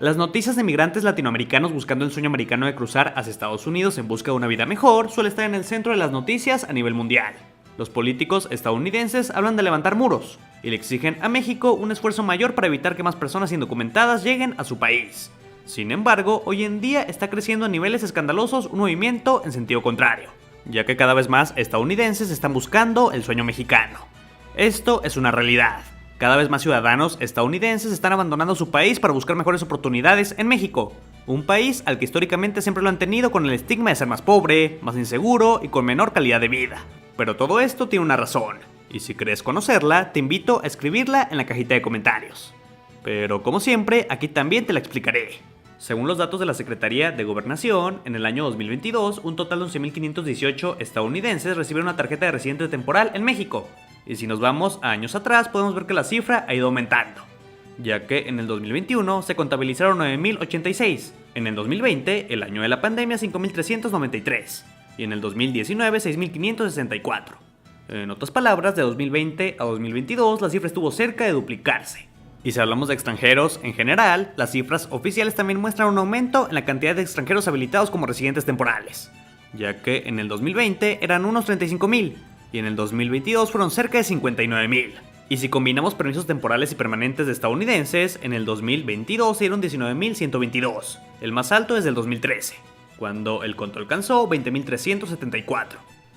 Las noticias de migrantes latinoamericanos buscando el sueño americano de cruzar hacia Estados Unidos en busca de una vida mejor suele estar en el centro de las noticias a nivel mundial. Los políticos estadounidenses hablan de levantar muros y le exigen a México un esfuerzo mayor para evitar que más personas indocumentadas lleguen a su país. Sin embargo, hoy en día está creciendo a niveles escandalosos un movimiento en sentido contrario, ya que cada vez más estadounidenses están buscando el sueño mexicano. Esto es una realidad. Cada vez más ciudadanos estadounidenses están abandonando su país para buscar mejores oportunidades en México, un país al que históricamente siempre lo han tenido con el estigma de ser más pobre, más inseguro y con menor calidad de vida. Pero todo esto tiene una razón, y si crees conocerla, te invito a escribirla en la cajita de comentarios. Pero como siempre, aquí también te la explicaré. Según los datos de la Secretaría de Gobernación, en el año 2022, un total de 11.518 estadounidenses recibieron una tarjeta de residente temporal en México. Y si nos vamos a años atrás, podemos ver que la cifra ha ido aumentando, ya que en el 2021 se contabilizaron 9.086, en el 2020, el año de la pandemia, 5.393, y en el 2019, 6.564. En otras palabras, de 2020 a 2022, la cifra estuvo cerca de duplicarse. Y si hablamos de extranjeros en general, las cifras oficiales también muestran un aumento en la cantidad de extranjeros habilitados como residentes temporales, ya que en el 2020 eran unos 35.000, y en el 2022 fueron cerca de 59.000. Y si combinamos permisos temporales y permanentes de estadounidenses, en el 2022 se dieron 19.122, el más alto desde el 2013, cuando el conto alcanzó 20.374.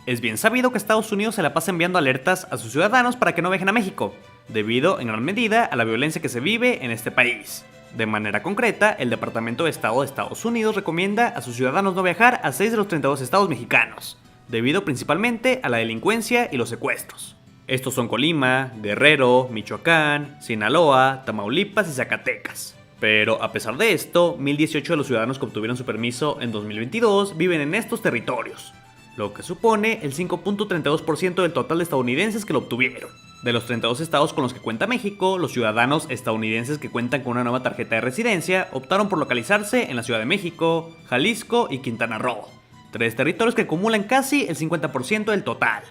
Es bien sabido que Estados Unidos se la pasa enviando alertas a sus ciudadanos para que no viajen a México, debido en gran medida a la violencia que se vive en este país. De manera concreta, el Departamento de Estado de Estados Unidos recomienda a sus ciudadanos no viajar a 6 de los 32 estados mexicanos, debido principalmente a la delincuencia y los secuestros. Estos son Colima, Guerrero, Michoacán, Sinaloa, Tamaulipas y Zacatecas. Pero a pesar de esto, 1.018 de los ciudadanos que obtuvieron su permiso en 2022 viven en estos territorios, lo que supone el 5.32% del total de estadounidenses que lo obtuvieron. De los 32 estados con los que cuenta México, los ciudadanos estadounidenses que cuentan con una nueva tarjeta de residencia optaron por localizarse en la Ciudad de México, Jalisco y Quintana Roo. 3 territorios que acumulan casi el 50% del total.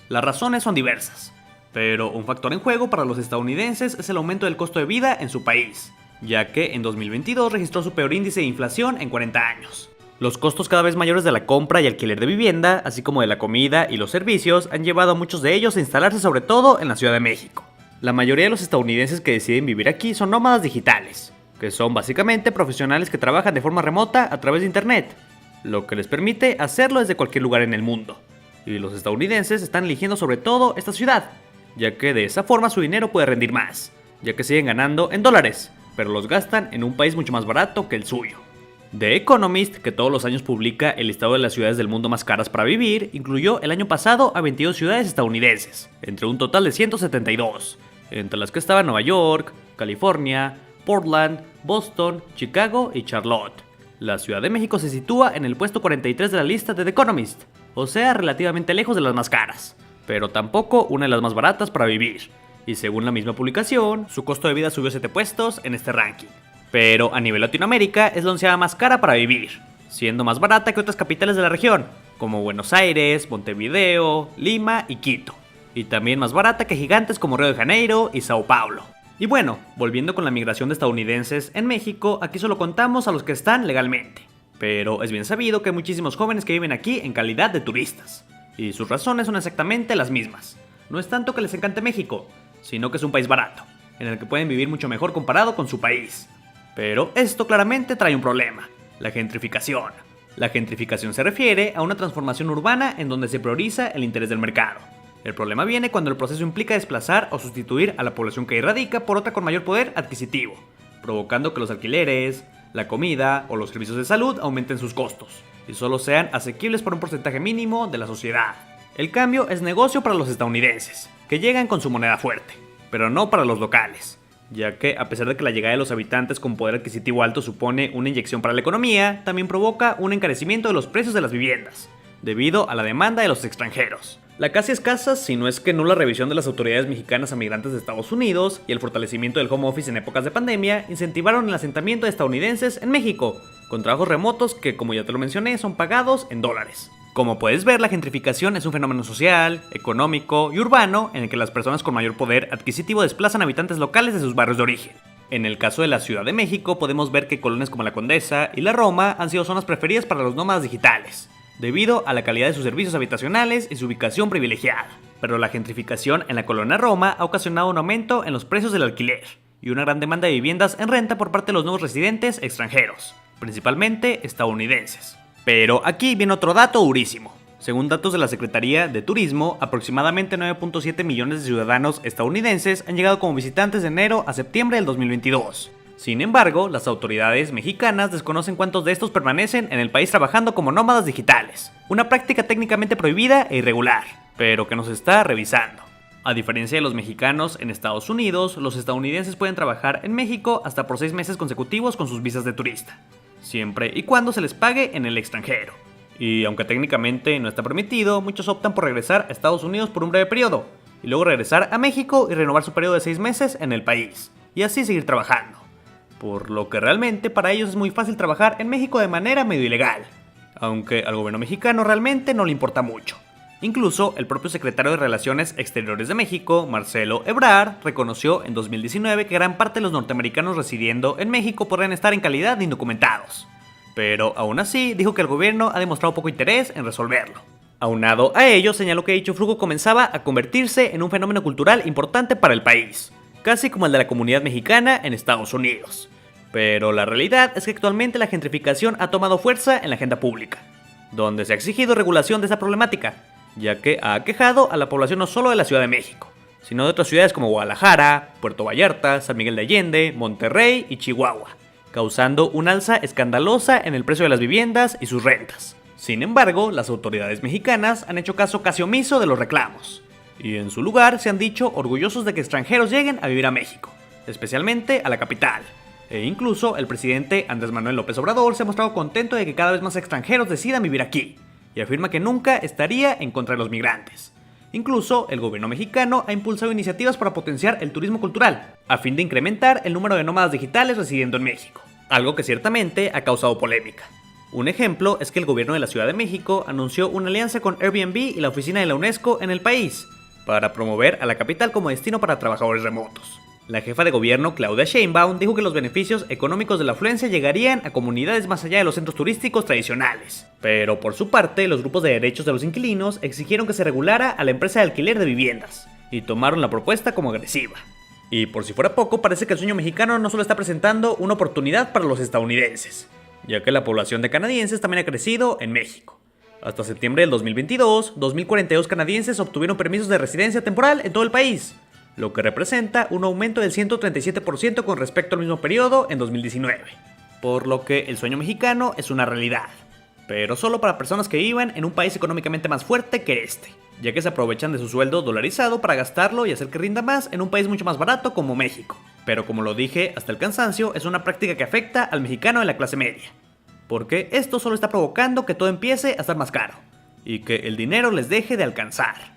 Las razones son diversas, pero un factor en juego para los estadounidenses es el aumento del costo de vida en su país, ya que en 2022 registró su peor índice de inflación en 40 años. Los costos cada vez mayores de la compra y alquiler de vivienda, así como de la comida y los servicios, han llevado a muchos de ellos a instalarse sobre todo en la Ciudad de México. La mayoría de los estadounidenses que deciden vivir aquí son nómadas digitales, que son básicamente profesionales que trabajan de forma remota a través de internet, lo que les permite hacerlo desde cualquier lugar en el mundo. Y los estadounidenses están eligiendo sobre todo esta ciudad, ya que de esa forma su dinero puede rendir más, ya que siguen ganando en dólares, pero los gastan en un país mucho más barato que el suyo. The Economist, que todos los años publica el listado de las ciudades del mundo más caras para vivir, incluyó el año pasado a 22 ciudades estadounidenses, entre un total de 172, entre las que estaban Nueva York, California, Portland, Boston, Chicago y Charlotte. La Ciudad de México se sitúa en el puesto 43 de la lista de The Economist, o sea, relativamente lejos de las más caras, pero tampoco una de las más baratas para vivir, y según la misma publicación, su costo de vida subió 7 puestos en este ranking. Pero a nivel Latinoamérica es la 11ª más cara para vivir, siendo más barata que otras capitales de la región, como Buenos Aires, Montevideo, Lima y Quito, y también más barata que gigantes como Río de Janeiro y Sao Paulo. Y bueno, volviendo con la migración de estadounidenses en México, aquí solo contamos a los que están legalmente, pero es bien sabido que hay muchísimos jóvenes que viven aquí en calidad de turistas, y sus razones son exactamente las mismas. No es tanto que les encante México, sino que es un país barato, en el que pueden vivir mucho mejor comparado con su país. Pero esto claramente trae un problema: la gentrificación. La gentrificación se refiere a una transformación urbana en donde se prioriza el interés del mercado. El problema viene cuando el proceso implica desplazar o sustituir a la población que ahí radica por otra con mayor poder adquisitivo, provocando que los alquileres, la comida o los servicios de salud aumenten sus costos y solo sean asequibles para un porcentaje mínimo de la sociedad. El cambio es negocio para los estadounidenses, que llegan con su moneda fuerte, pero no para los locales, ya que a pesar de que la llegada de los habitantes con poder adquisitivo alto supone una inyección para la economía, también provoca un encarecimiento de los precios de las viviendas, debido a la demanda de los extranjeros. La casi escasa, si no es que nula revisión de las autoridades mexicanas a migrantes de Estados Unidos y el fortalecimiento del home office en épocas de pandemia incentivaron el asentamiento de estadounidenses en México, con trabajos remotos que, como ya te lo mencioné, son pagados en dólares. Como puedes ver, la gentrificación es un fenómeno social, económico y urbano en el que las personas con mayor poder adquisitivo desplazan habitantes locales de sus barrios de origen. En el caso de la Ciudad de México, podemos ver que colonias como la Condesa y la Roma han sido zonas preferidas para los nómadas digitales, debido a la calidad de sus servicios habitacionales y su ubicación privilegiada. Pero la gentrificación en la colonia Roma ha ocasionado un aumento en los precios del alquiler y una gran demanda de viviendas en renta por parte de los nuevos residentes extranjeros, principalmente estadounidenses. Pero aquí viene otro dato durísimo. Según datos de la Secretaría de Turismo, aproximadamente 9.7 millones de ciudadanos estadounidenses han llegado como visitantes de enero a septiembre del 2022. Sin embargo, las autoridades mexicanas desconocen cuántos de estos permanecen en el país trabajando como nómadas digitales, una práctica técnicamente prohibida e irregular, pero que nos está revisando. A diferencia de los mexicanos en Estados Unidos, los estadounidenses pueden trabajar en México hasta por 6 meses consecutivos con sus visas de turista, siempre y cuando se les pague en el extranjero. Y aunque técnicamente no está permitido, muchos optan por regresar a Estados Unidos por un breve periodo, y luego regresar a México y renovar su periodo de 6 meses en el país, y así seguir trabajando. Por lo que realmente para ellos es muy fácil trabajar en México de manera medio ilegal, aunque al gobierno mexicano realmente no le importa mucho. Incluso el propio secretario de Relaciones Exteriores de México, Marcelo Ebrard, reconoció en 2019 que gran parte de los norteamericanos residiendo en México podrían estar en calidad de indocumentados. Pero aún así dijo que el gobierno ha demostrado poco interés en resolverlo. Aunado a ello, señaló que dicho flujo comenzaba a convertirse en un fenómeno cultural importante para el país, casi como el de la comunidad mexicana en Estados Unidos. Pero la realidad es que actualmente la gentrificación ha tomado fuerza en la agenda pública, donde se ha exigido regulación de esa problemática, ya que ha aquejado a la población no solo de la Ciudad de México, sino de otras ciudades como Guadalajara, Puerto Vallarta, San Miguel de Allende, Monterrey y Chihuahua, causando un alza escandalosa en el precio de las viviendas y sus rentas. Sin embargo, las autoridades mexicanas han hecho caso casi omiso de los reclamos, y en su lugar se han dicho orgullosos de que extranjeros lleguen a vivir a México, especialmente a la capital. E incluso el presidente Andrés Manuel López Obrador se ha mostrado contento de que cada vez más extranjeros decidan vivir aquí, y afirma que nunca estaría en contra de los migrantes. Incluso el gobierno mexicano ha impulsado iniciativas para potenciar el turismo cultural, a fin de incrementar el número de nómadas digitales residiendo en México, algo que ciertamente ha causado polémica. Un ejemplo es que el gobierno de la Ciudad de México anunció una alianza con Airbnb y la oficina de la UNESCO en el país, para promover a la capital como destino para trabajadores remotos. La jefa de gobierno, Claudia Sheinbaum, dijo que los beneficios económicos de la afluencia llegarían a comunidades más allá de los centros turísticos tradicionales. Pero por su parte, los grupos de derechos de los inquilinos exigieron que se regulara a la empresa de alquiler de viviendas, y tomaron la propuesta como agresiva. Y por si fuera poco, parece que el sueño mexicano no solo está presentando una oportunidad para los estadounidenses, ya que la población de canadienses también ha crecido en México. Hasta septiembre del 2022, 2.042 canadienses obtuvieron permisos de residencia temporal en todo el país, lo que representa un aumento del 137% con respecto al mismo periodo en 2019. Por lo que el sueño mexicano es una realidad, pero solo para personas que vivan en un país económicamente más fuerte que este, ya que se aprovechan de su sueldo dolarizado para gastarlo y hacer que rinda más en un país mucho más barato como México. Pero como lo dije hasta el cansancio, es una práctica que afecta al mexicano de la clase media, porque esto solo está provocando que todo empiece a estar más caro, y que el dinero les deje de alcanzar.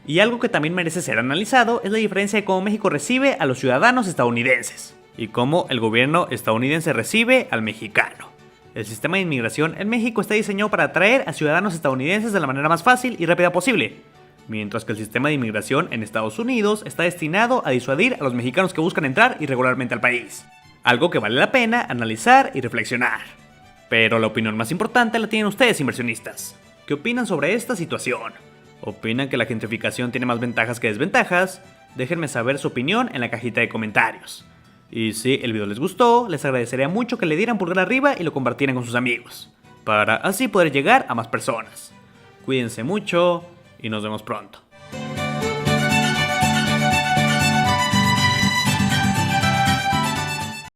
Y algo que también merece ser analizado es la diferencia de cómo México recibe a los ciudadanos estadounidenses, y cómo el gobierno estadounidense recibe al mexicano. El sistema de inmigración en México está diseñado para atraer a ciudadanos estadounidenses de la manera más fácil y rápida posible, mientras que el sistema de inmigración en Estados Unidos está destinado a disuadir a los mexicanos que buscan entrar irregularmente al país. Algo que vale la pena analizar y reflexionar. Pero la opinión más importante la tienen ustedes, inversionistas. ¿Qué opinan sobre esta situación? ¿Opinan que la gentrificación tiene más ventajas que desventajas? Déjenme saber su opinión en la cajita de comentarios. Y si el video les gustó, les agradecería mucho que le dieran pulgar arriba y lo compartieran con sus amigos, para así poder llegar a más personas. Cuídense mucho y nos vemos pronto.